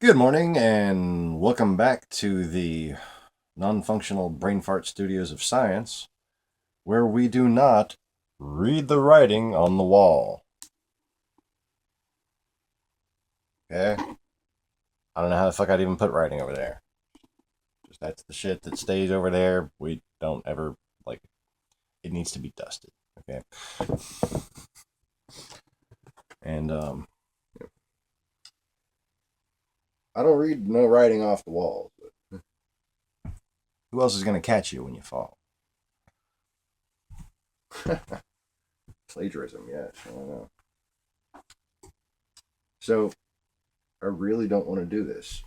Good morning, and welcome back to the non-functional brain fart studios of science, where we do not read the writing on the wall. Okay? I don't know how the fuck I'd even put writing over there. Just that's the shit that stays over there. We don't ever, like, it needs to be dusted. Okay? And, I don't read no writing off the walls. But who else is going to catch you when you fall? Plagiarism, yes. I don't know. So, I really don't want to do this.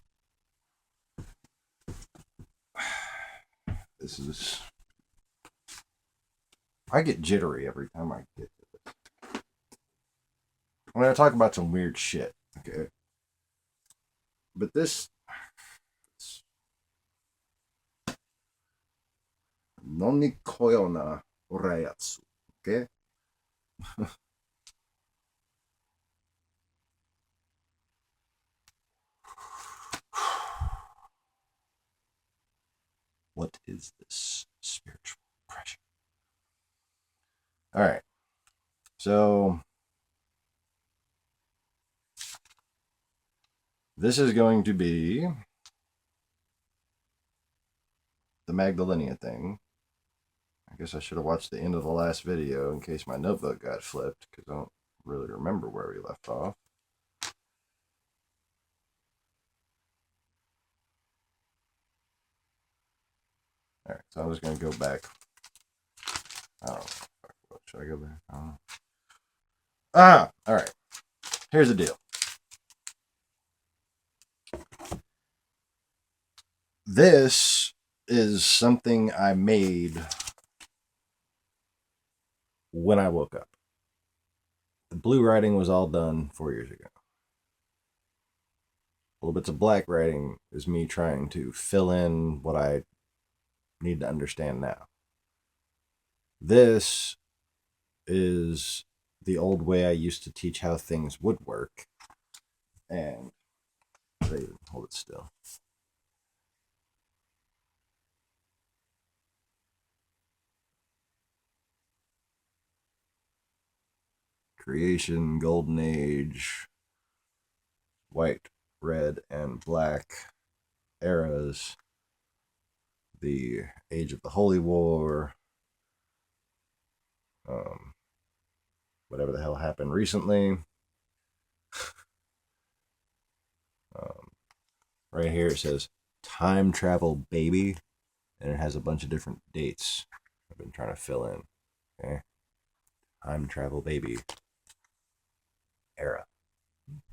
This is. I get jittery every time I get to this. I'm going to talk about some weird shit, okay? But this. Nonni koyona orayatsu, okay? What is this spiritual pressure? All right. So, this is going to be the Magdelenia thing. I guess I should have watched the end of the last video in case my notebook got flipped, because I don't really remember where we left off. All right, so I'm just going to go back. I don't know. Should I go back? I don't know. All right. Here's the deal. This is something I made when I woke up. The blue writing was all done 4 years ago. Little bits of black writing is me trying to fill in what I need to understand now. This is the old way I used to teach how things would work. And hold it still. Creation, Golden Age, white, red, and black eras, the Age of the Holy War, whatever the hell happened recently. Right here it says time travel baby, and it has a bunch of different dates I've been trying to fill in. Okay, time travel baby era.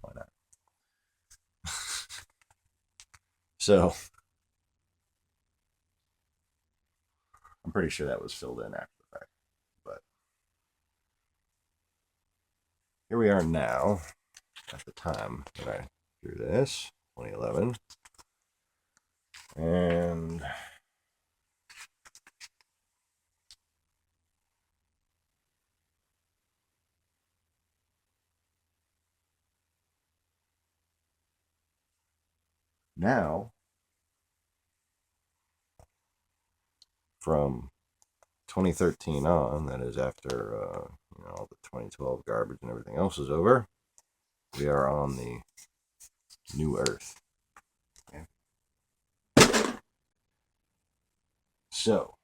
Why not? So I'm pretty sure that was filled in after the fact, but here we are now at the time that I drew this, 2011, and now from 2013 on, that is after all the 2012 garbage and everything else is over, we are on the new Earth. Okay. So,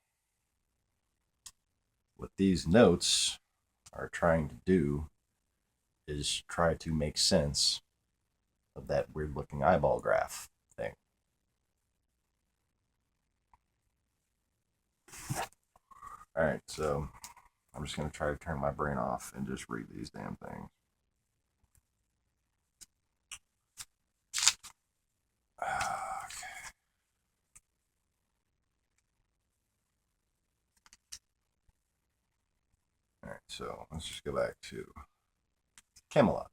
what these notes are trying to do is try to make sense of that weird looking eyeball graph thing. All right, so I'm just going to try to turn my brain off and just read these damn things. All right, so let's just go back to Camelot.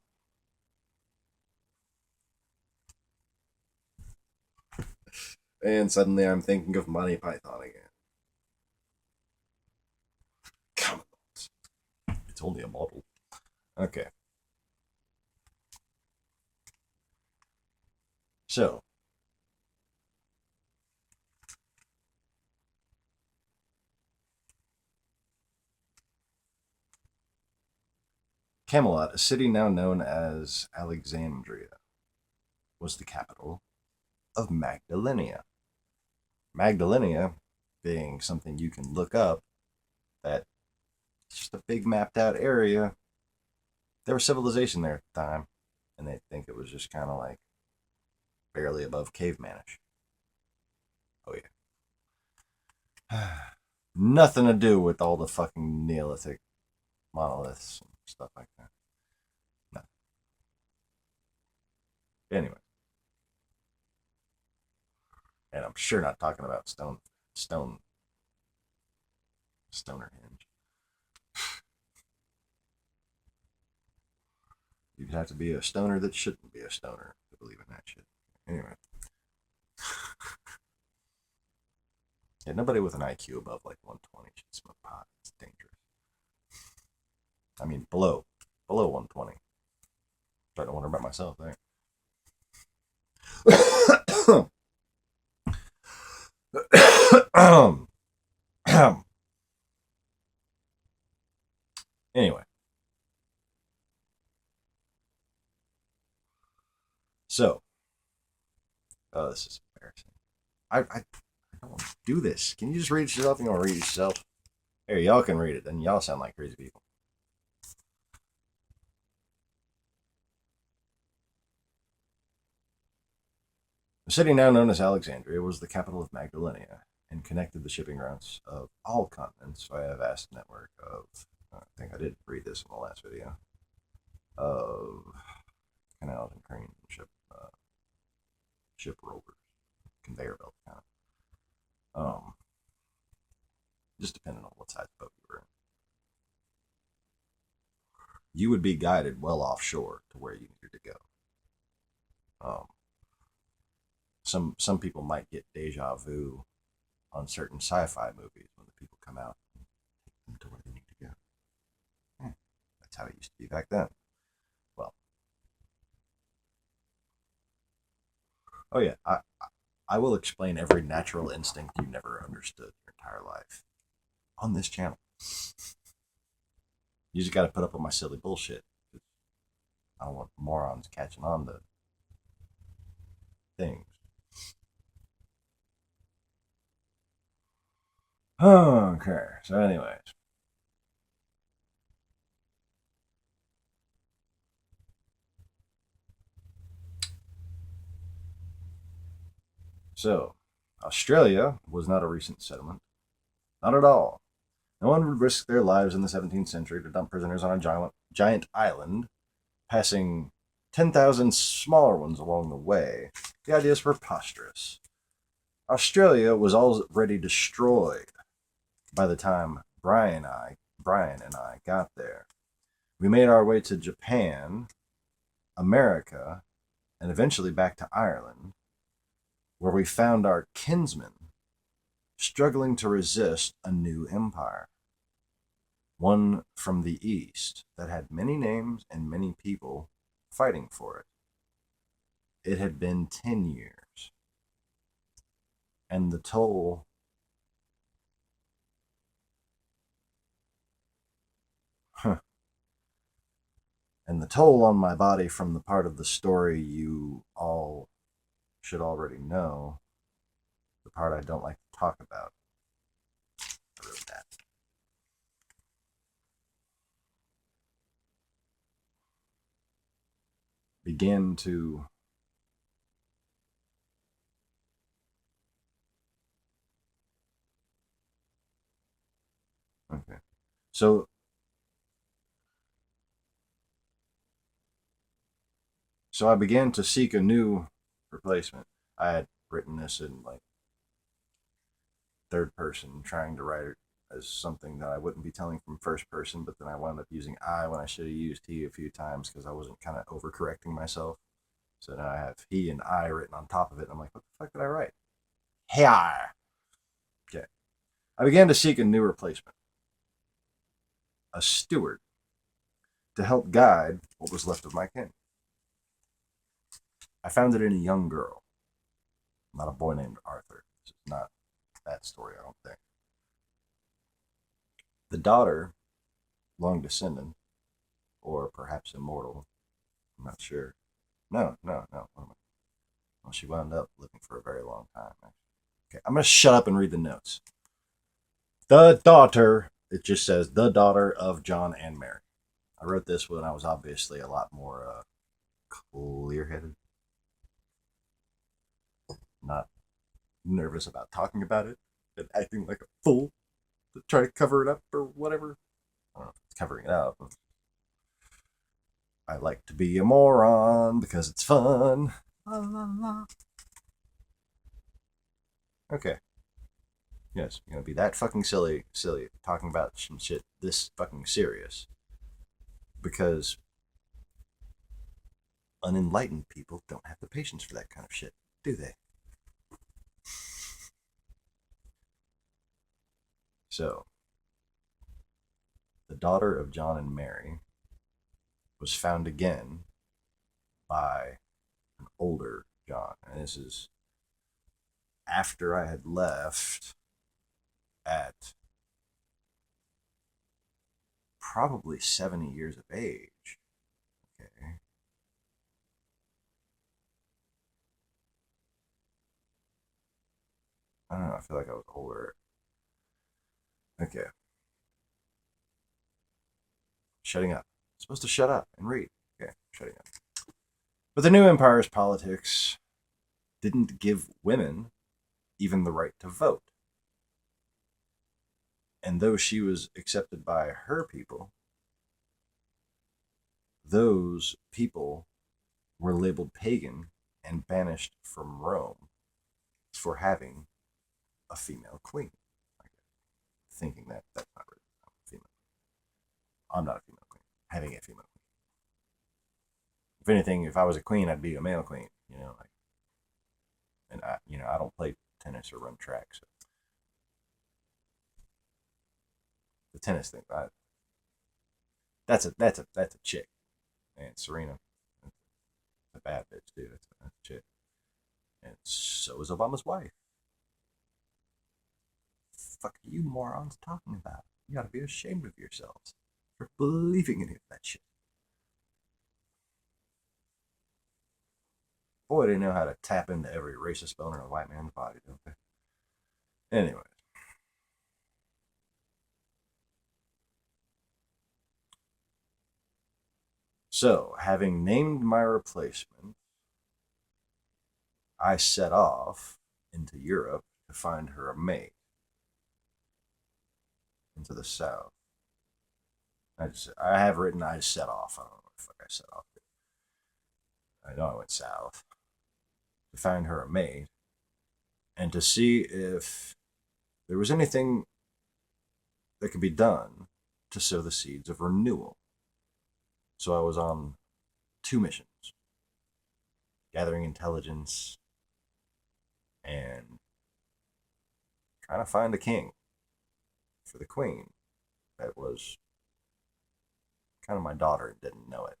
And suddenly I'm thinking of Monty Python again. Camelot. It's only a model. Okay. So, Camelot, a city now known as Alexandria, was the capital of Magdelenia. Magdelenia being something you can look up, that it's just a big mapped out area. There was civilization there at the time, and they think it was just kind of like barely above cavemanish. Oh, yeah. Nothing to do with all the fucking Neolithic monoliths and stuff like that. No. Anyway. And I'm sure not talking about Stonehenge. You'd have to be a stoner that shouldn't be a stoner to believe in that shit. Anyway. Yeah, nobody with an IQ above like 120 should smoke pot. It's dangerous. I mean, below 120. Starting to wonder about myself there. Anyway. So, oh, this is embarrassing. I don't want to do this. Can you just read it yourself? You want to read it yourself? Here, y'all can read it, and y'all sound like crazy people. The city now known as Alexandria was the capital of Magdelenia and connected the shipping routes of all continents via a vast network of, I think I did read this in the last video, of canals and cranes and ship rollers, conveyor belt kind of. Just depending on what size boat you were in. You would be guided well offshore to where you needed to go. Some people might get deja vu on certain sci-fi movies when the people come out and take them to where they need to go. That's how it used to be back then. Well, oh yeah, I will explain every natural instinct you never understood your entire life on this channel. You just got to put up with my silly bullshit. I don't want morons catching on to things. Okay, so anyways. So, Australia was not a recent settlement. Not at all. No one would risk their lives in the 17th century to dump prisoners on a giant island, passing 10,000 smaller ones along the way. The idea is preposterous. Australia was already destroyed by the time Brian and I got there. We made our way to Japan, America, and eventually back to Ireland, where we found our kinsmen struggling to resist a new empire. One from the east that had many names and many people fighting for it. It had been 10 years. And the toll and the toll on my body from the part of the story you all should already know, the part I don't like to talk about. I wrote that. Begin to okay. So I began to seek a new replacement. I had written this in like third person, trying to write it as something that I wouldn't be telling from first person, but then I wound up using I when I should have used he a few times because I wasn't kind of overcorrecting myself. So now I have he and I written on top of it. And I'm like, what the fuck did I write? Hey, I. Okay. I began to seek a new replacement, a steward, to help guide what was left of my kin. I found it in a young girl, Not a boy named Arthur. This is not that story, I don't think. The daughter, long descendant, or perhaps immortal, I'm not sure. No. Well, she wound up living for a very long time. Okay, I'm going to shut up and read the notes. The daughter, it just says, the daughter of John and Mary. I wrote this when I was obviously a lot more clear-headed. Not nervous about talking about it and acting like a fool to try to cover it up or whatever. I don't know if it's covering it up. I like to be a moron because it's fun. La, la, la. Okay. Yes, you're gonna be that fucking silly talking about some shit this fucking serious. Because unenlightened people don't have the patience for that kind of shit, do they? So, the daughter of John and Mary was found again by an older John. And this is after I had left at probably 70 years of age. Okay. I don't know, I feel like I was older. Okay. Shutting up. I'm supposed to shut up and read. Okay, shutting up. But the new empire's politics didn't give women even the right to vote. And though she was accepted by her people, those people were labeled pagan and banished from Rome for having a female queen. Thinking that that's not really female. I'm not a female queen. Having a female queen. If anything, if I was a queen, I'd be a male queen. And I don't play tennis or run track, so the tennis thing, that's a chick, and Serena, a bad bitch too. That's a chick, and so is Obama's wife. Fuck are you morons talking about? You gotta be ashamed of yourselves for believing any of that shit. Boy, they know how to tap into every racist bone in a white man's body, don't they? Anyway. So, having named my replacement, I set off into Europe to find her a mate. Into the south. I have written I set off. I don't know what the fuck I set off to. I know I went south to find her a mate and to see if there was anything that could be done to sow the seeds of renewal. So I was on 2 missions, gathering intelligence and trying to find a king for the queen that was kind of my daughter and didn't know it.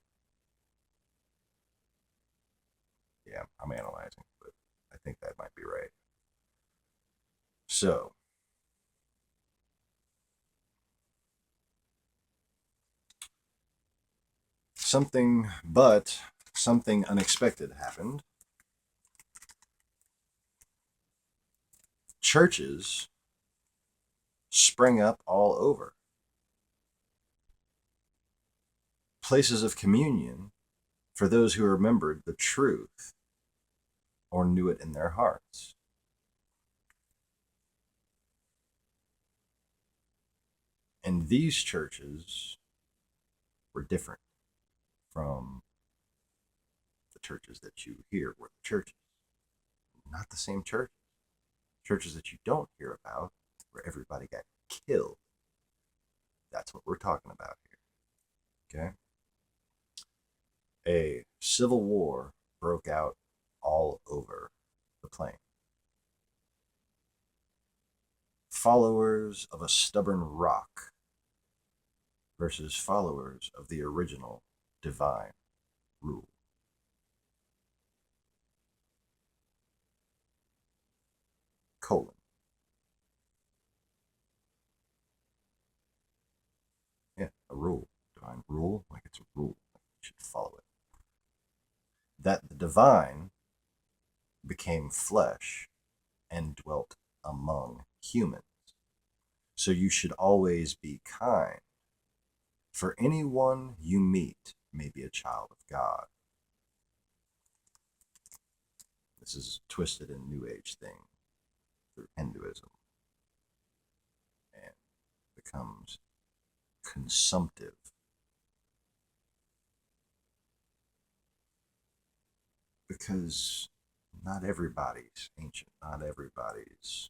Yeah, I'm analyzing, but I think that might be right. So, something unexpected happened. Churches sprang up all over. Places of communion for those who remembered the truth or knew it in their hearts. And these churches were different from the churches that you hear were the churches. Not the same churches. Churches that you don't hear about where everybody got killed. That's what we're talking about here. Okay? A civil war broke out all over the plain. Followers of a stubborn rock versus followers of the original divine rule. rule, like it's a rule. You should follow it. That the divine became flesh and dwelt among humans. So you should always be kind, for anyone you meet may be a child of God. This is a twisted and New Age thing through Hinduism and becomes consumptive. Because not everybody's ancient, not everybody's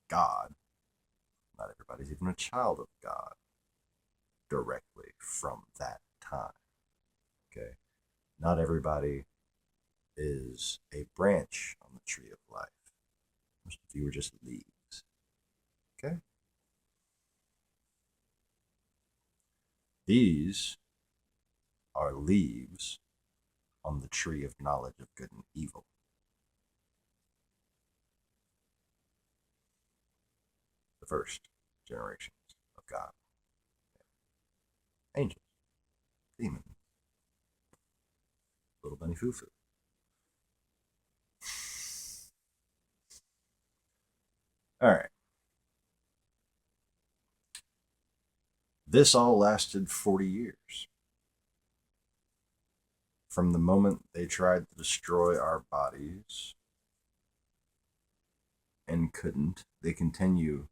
God, not everybody's even a child of God directly from that time. Okay? Not everybody is a branch on the tree of life. Most of you are just leaves. Okay? These are leaves on the tree of knowledge of good and evil. The first generations of God. Angels, demons, little bunny foo-foo. All right. This all lasted 40 years. From the moment they tried to destroy our bodies and couldn't, they continued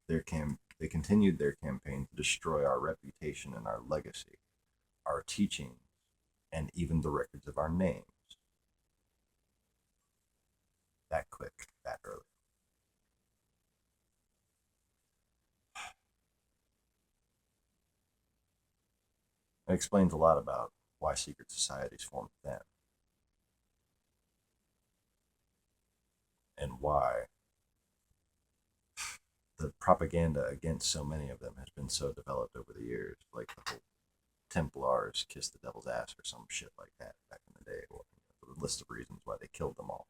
their campaign to destroy our reputation and our legacy, our teachings, and even the records of our names. That quick, that early. It explains a lot about why secret societies formed then and why the propaganda against so many of them has been so developed over the years, like the whole Templars kiss the devil's ass or some shit like that back in the day. Well, the list of reasons why they killed them all.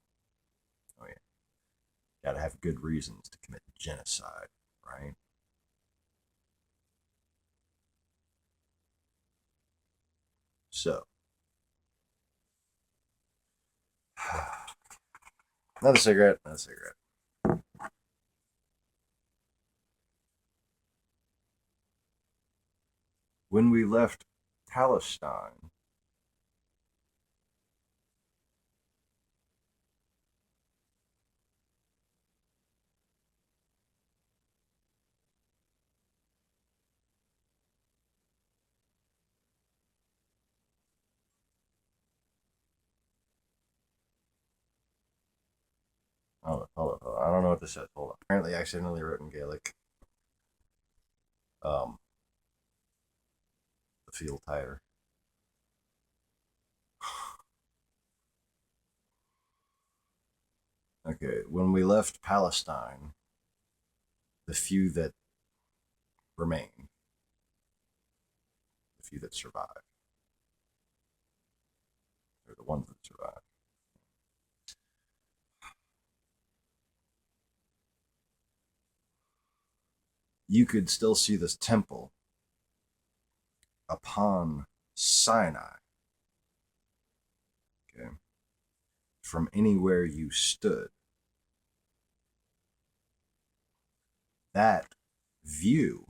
Oh yeah, gotta have good reasons to commit genocide, right? So, another cigarette, another cigarette. When we left Palestine, hold on. I don't know what this says. Hold on. Apparently, I accidentally wrote in Gaelic. Um, the field tire. Okay, when we left Palestine, the few that remained, the few that survived, or the ones that survived, you could still see this temple upon Sinai, okay, from anywhere you stood. That view,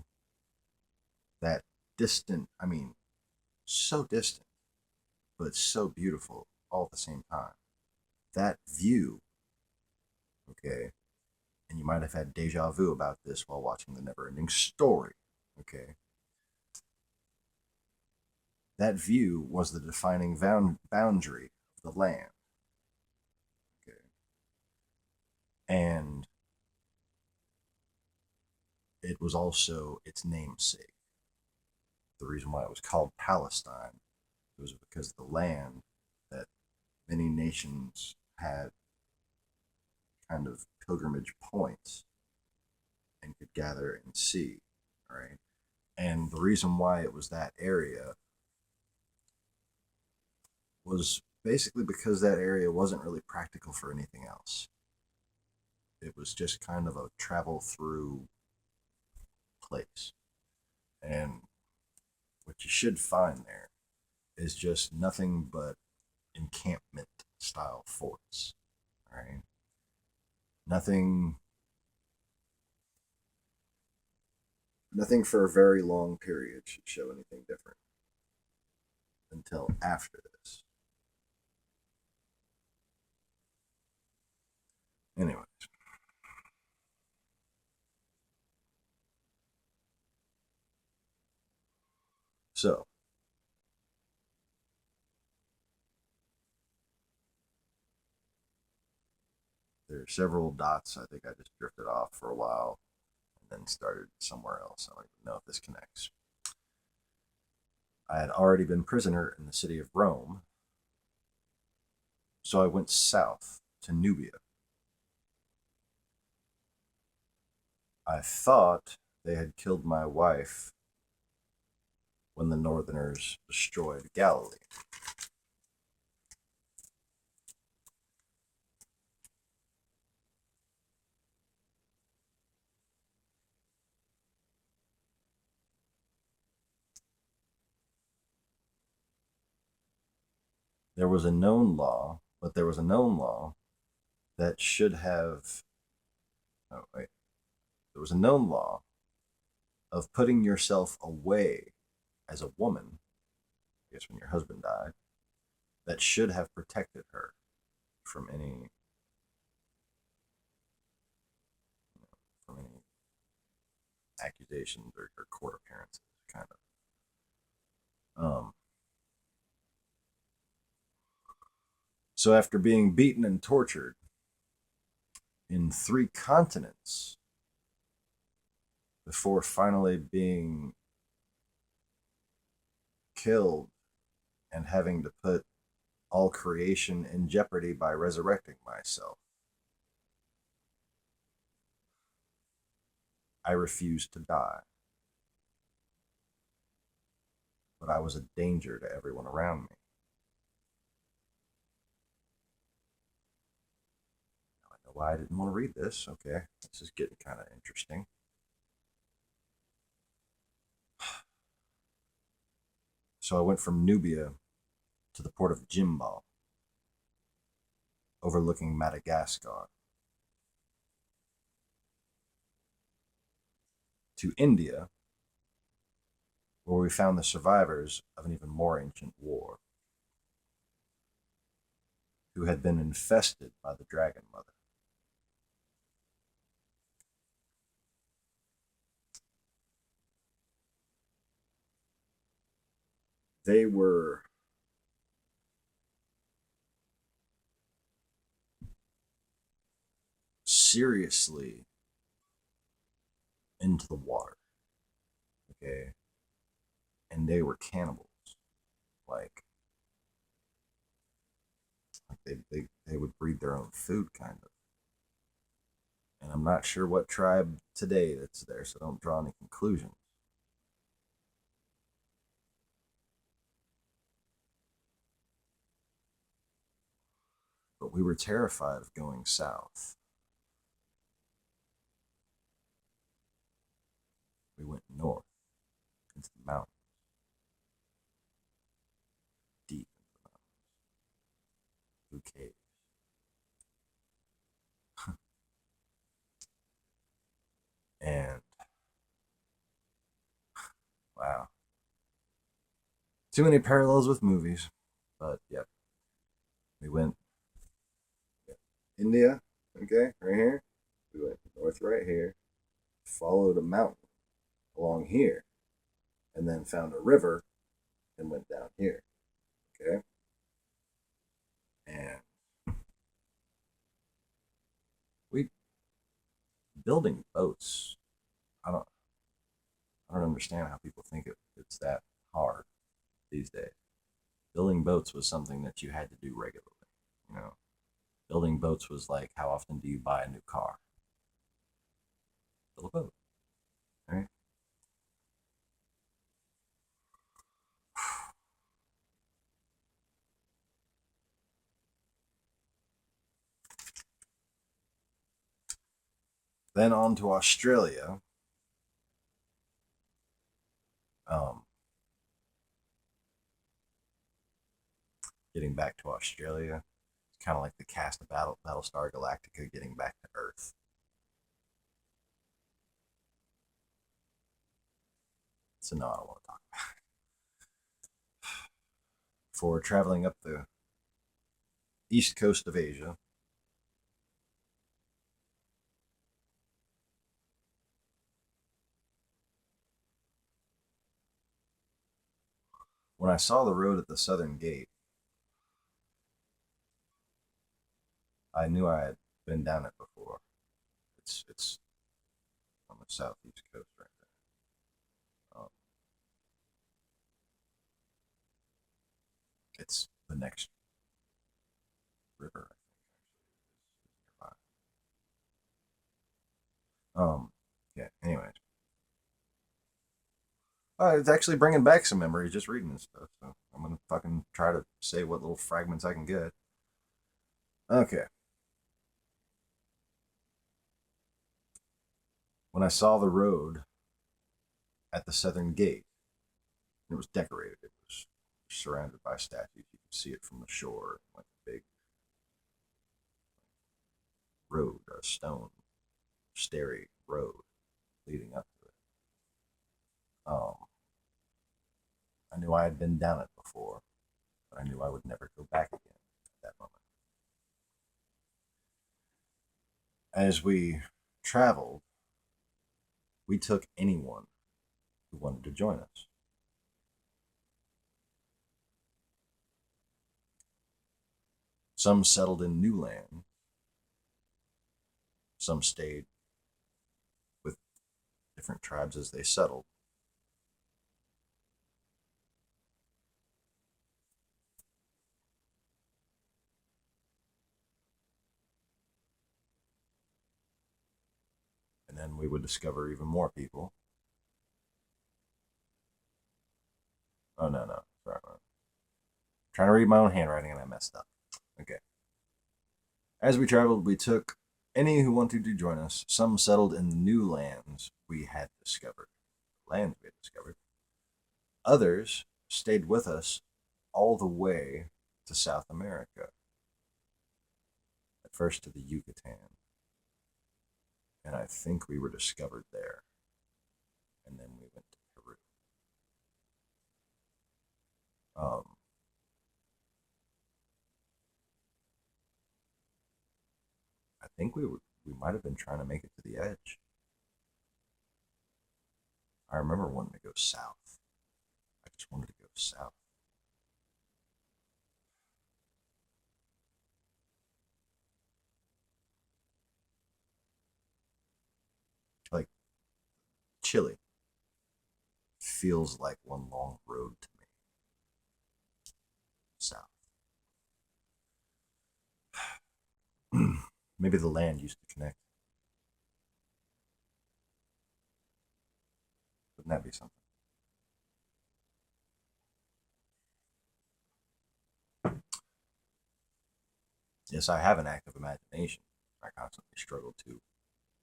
that distant, I mean, so distant, but so beautiful all at the same time. That view, okay, and you might have had deja vu about this while watching the never ending story, okay. That view was the defining boundary of the land, okay, and it was also its namesake. The reason why it was called Palestine was because the land that many nations had kind of pilgrimage points and could gather and see, right? And the reason why it was that area was basically because that area wasn't really practical for anything else. It was just kind of a travel through place. And what you should find there is just nothing but encampment style forts. All right. Nothing for a very long period should show anything different until after this. Anyways, so there are several dots. I think I just drifted off for a while and then started somewhere else. I don't even know if this connects. I had already been prisoner in the city of Rome, so I went south to Nubia. I thought they had killed my wife when the Northerners destroyed Galilee. There was a known law, but there was a known law that should have. Oh, wait. There was a known law of putting yourself away as a woman, I guess when your husband died, that should have protected her from any accusations or court appearances, kind of. So after being beaten and tortured in 3 continents before finally being killed and having to put all creation in jeopardy by resurrecting myself, I refused to die. But I was a danger to everyone around me. I know why I didn't want to read this. Okay, this is getting kind of interesting. So I went from Nubia to the port of Jimbo, overlooking Madagascar, to India, where we found the survivors of an even more ancient war, who had been infested by the Dragon Mother. They were seriously into the water, okay? And they were cannibals. Like they would breed their own food, kind of. And I'm not sure what tribe today that's there, so don't draw any conclusions. But we were terrified of going south. We went north into the mountains, deep into the mountains, through caves. And wow, too many parallels with movies. But yep, we went India, okay, right here. We went north right here, followed a mountain along here, and then found a river and went down here. Okay. And we building boats. I don't I don't understand how people think it's that hard these days. Building boats was something that you had to do regularly. You know, building boats was like, how often do you buy a new car? Build a boat, right? Then on to Australia. Um, getting back to Australia. It's kind of like the cast of Battlestar Galactica getting back to Earth. So no, I don't want to talk about it. For traveling up the east coast of Asia, when I saw the road at the southern gate, I knew I had been down it before. It's on the southeast coast right there. It's the next river, I think, actually, is nearby. Yeah. Anyways, it's actually bringing back some memories just reading this stuff. So I'm gonna fucking try to say what little fragments I can get. Okay. When I saw the road at the southern gate, it was decorated. It was surrounded by statues. You could see it from the shore, like a big road, a stone, starry road leading up to it. I knew I had been down it before, but I knew I would never go back again at that moment. As we traveled, we took anyone who wanted to join us. Some settled in new land, some stayed with different tribes as they settled. And then we would discover even more people. Oh, no, no. Sorry. I'm trying to read my own handwriting and I messed up. Okay. As we traveled, we took any who wanted to join us. Some settled in the new lands we had discovered. Lands we had discovered. Others stayed with us all the way to South America. At first to the Yucatan. And I think we were discovered there. And then we went to Peru. I think we might have been trying to make it to the edge. I remember wanting to go south. I just wanted to go south. Like Chile feels like one long road to me. South. Maybe the land used to connect. Wouldn't that be something? Yes, I have an active imagination. I constantly struggle to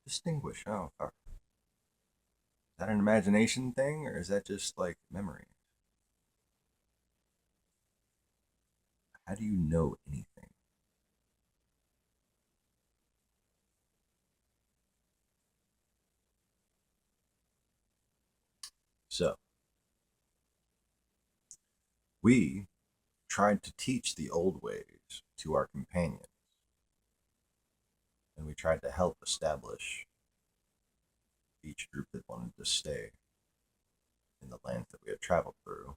distinguish. Oh, fuck. Is that an imagination thing or is that just like memory? How do you know anything? So, we tried to teach the old ways to our companions, and we tried to help establish each group that wanted to stay in the lands that we had traveled through.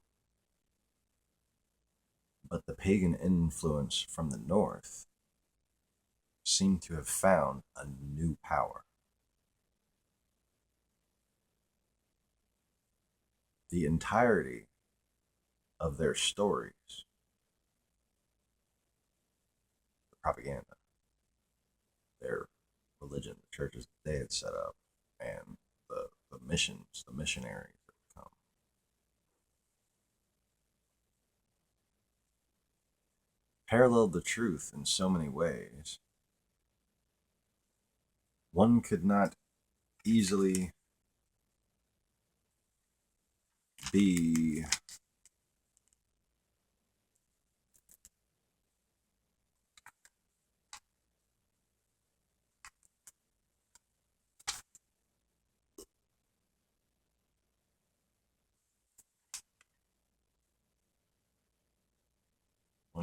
But the pagan influence from the north seemed to have found a new power. The entirety of their stories, the propaganda, their religion, the churches that they had set up, and the missions, the missionaries that would come, paralleled the truth in so many ways. One could not easily be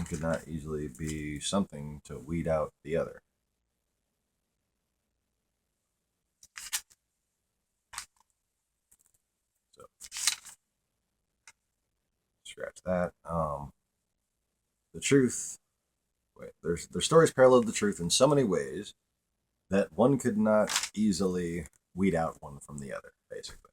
one could not easily be something to weed out the other. So, scratch that. The truth. Wait, their stories paralleled the truth in so many ways that one could not easily weed out one from the other, basically.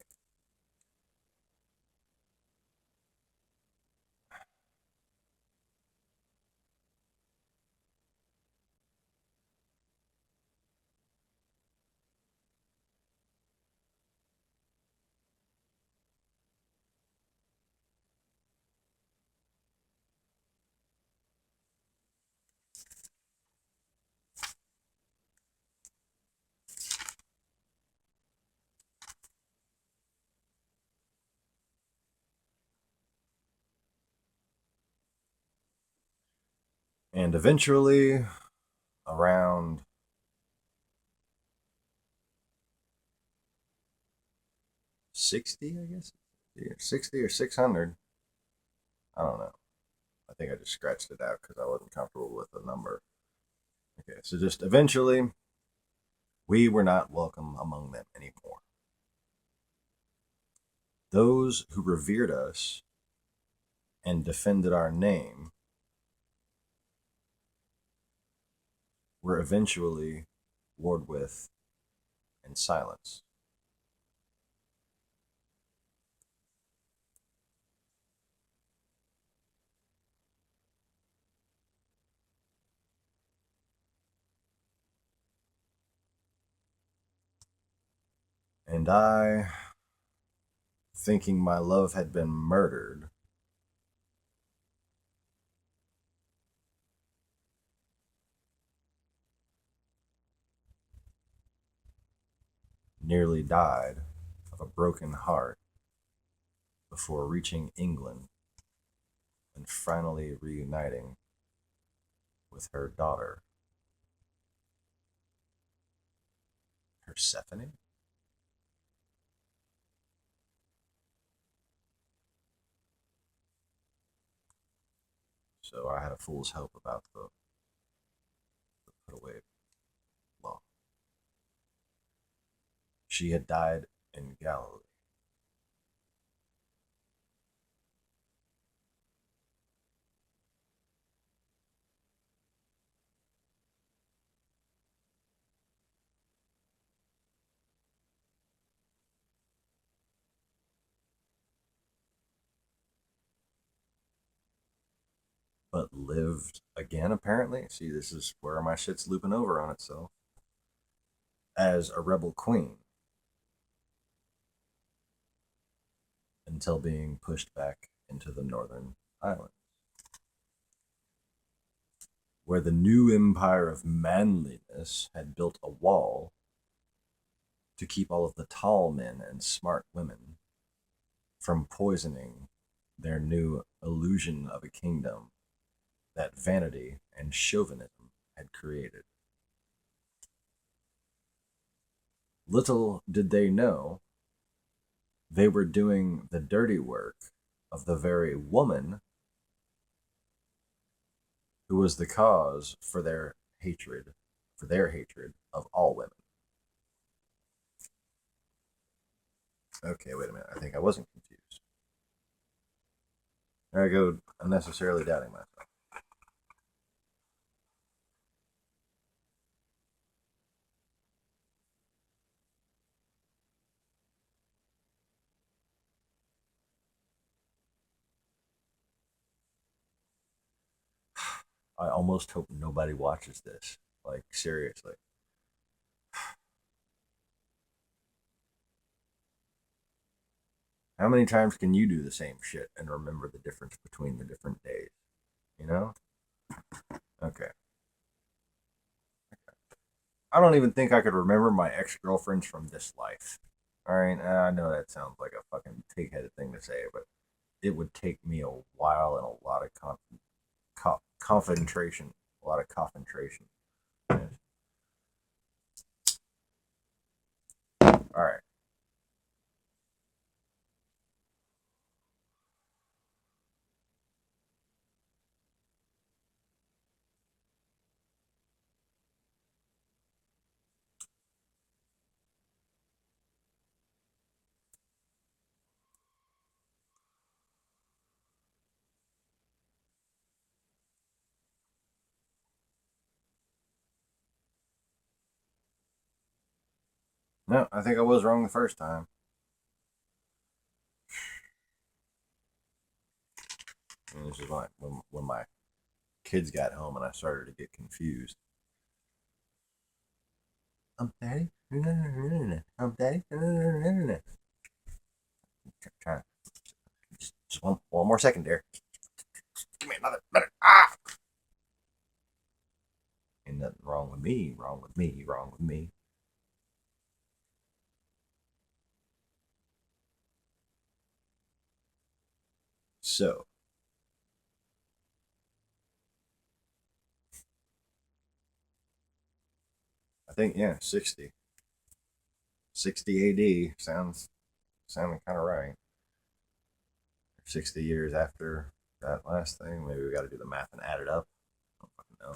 And eventually, around 60, I guess, 60 or 600, I don't know. I think I just scratched it out because I wasn't comfortable with the number. Okay, so just eventually, we were not welcome among them anymore. Those who revered us and defended our name were eventually warred with and silenced. And I, thinking my love had been murdered, nearly died of a broken heart before reaching England and finally reuniting with her daughter, Persephone. So I had a fool's hope about the put away law. She had died in Galilee. But lived again, apparently. See, this is where my shit's looping over on itself. As a rebel queen until being pushed back into the northern island, where the new empire of manliness had built a wall to keep all of the tall men and smart women from poisoning their new illusion of a kingdom that vanity and chauvinism had created. Little did they know they were doing the dirty work of the very woman who was the cause for their hatred of all women. Okay, wait a minute. I think I wasn't confused. There I go, unnecessarily doubting myself. I almost hope nobody watches this. Like, seriously. How many times can you do the same shit and remember the difference between the different days? You know? Okay. I don't even think I could remember my ex girlfriends from this life. All right, I know that sounds like a fucking pig headed thing to say, but it would take me a while and a lot of concentration. A lot of concentration. All right. No, I think I was wrong the first time. And this is when my kids got home and I started to get confused. Daddy? Daddy? Trying. Just one more second there. Give me another minute. Ah! Ain't nothing wrong with me. Wrong with me. Wrong with me. So, I think, yeah, 60. 60 AD sounding kind of right. 60 years after that last thing. Maybe we got to do the math and add it up. I don't fucking know.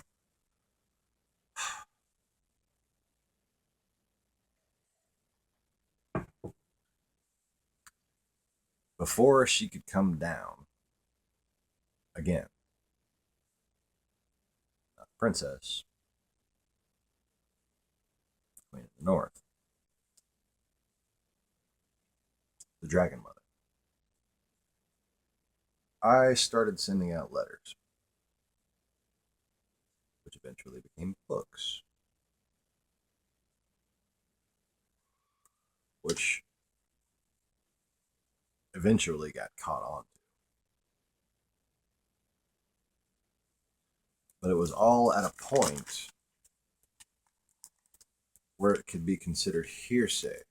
Before she could come down again, not the princess, Queen of the North, the Dragon Mother, I started sending out letters, which eventually became books, which eventually got caught on to. But it was all at a point where it could be considered hearsay.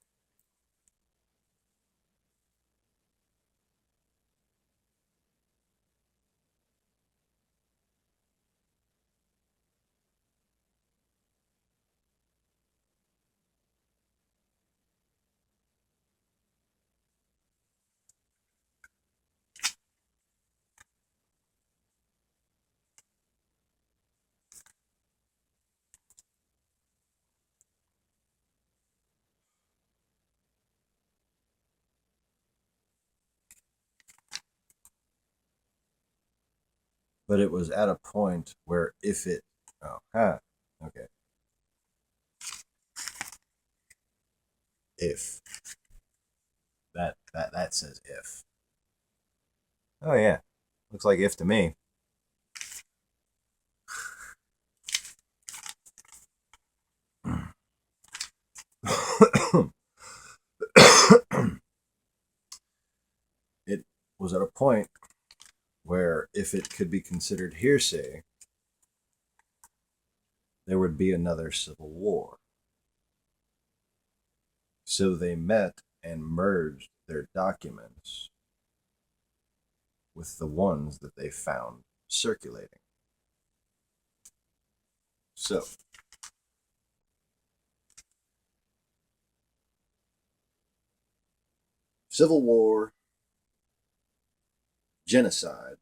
But it was at a point where if it, oh, huh, okay, if that says if. Oh yeah, looks like if to me. It was at a point where if it could be considered hearsay, there would be another civil war. So they met and merged their documents with the ones that they found circulating. So, civil war, genocide,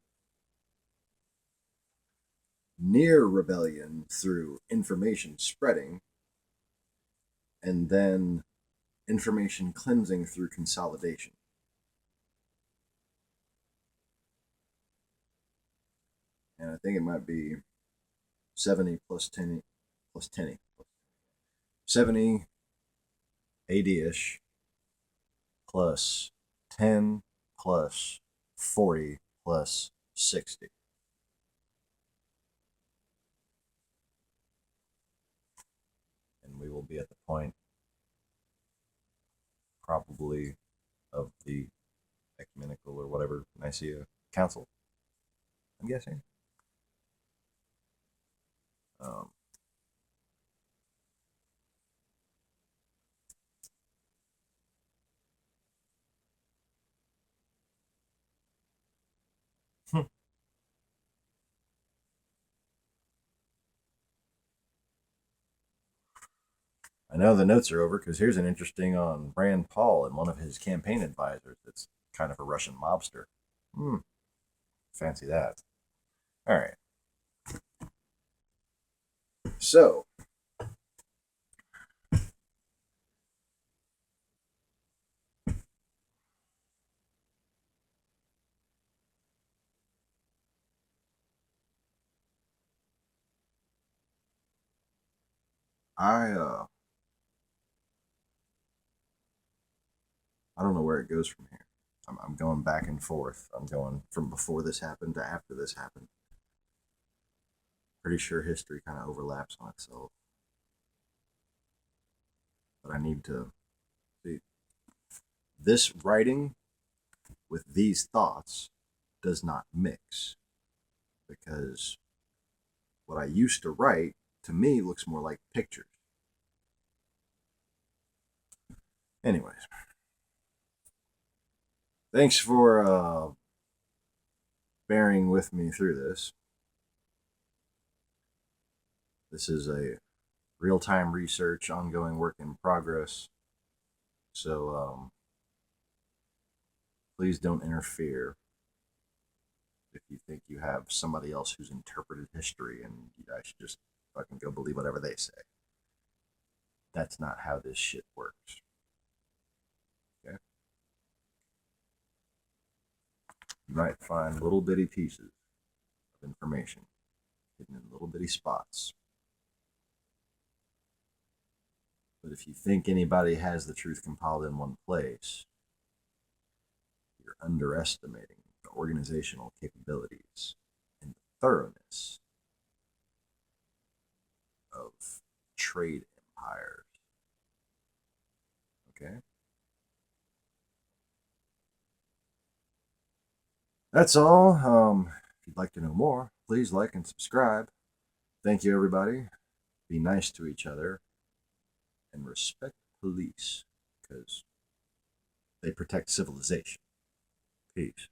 near rebellion through information spreading, and then information cleansing through consolidation. And I think it might be 70 plus 10 plus 10 70 AD-ish plus 10 plus 40 plus 60. And we will be at the point probably of the ecumenical or whatever Nicaea Council, I'm guessing. Um, I know the notes are over because here's an interesting on Rand Paul and one of his campaign advisors that's kind of a Russian mobster. Hmm, fancy that. All right. So, I I don't know where it goes from here. I'm going back and forth. I'm going from before this happened to after this happened. Pretty sure history kind of overlaps on itself. But I need to see this writing with these thoughts does not mix, because what I used to write to me looks more like pictures. Anyways, thanks for bearing with me through this. This is a real-time research, ongoing work in progress. So please don't interfere if you think you have somebody else who's interpreted history and I should just fucking go believe whatever they say. That's not how this shit works. Okay? You might find little bitty pieces of information hidden in little bitty spots. But if you think anybody has the truth compiled in one place, you're underestimating the organizational capabilities and the thoroughness of trade empires. Okay? That's all. If you'd like to know more, please like and subscribe. Thank you, everybody. Be nice to each other and respect police because they protect civilization. Peace.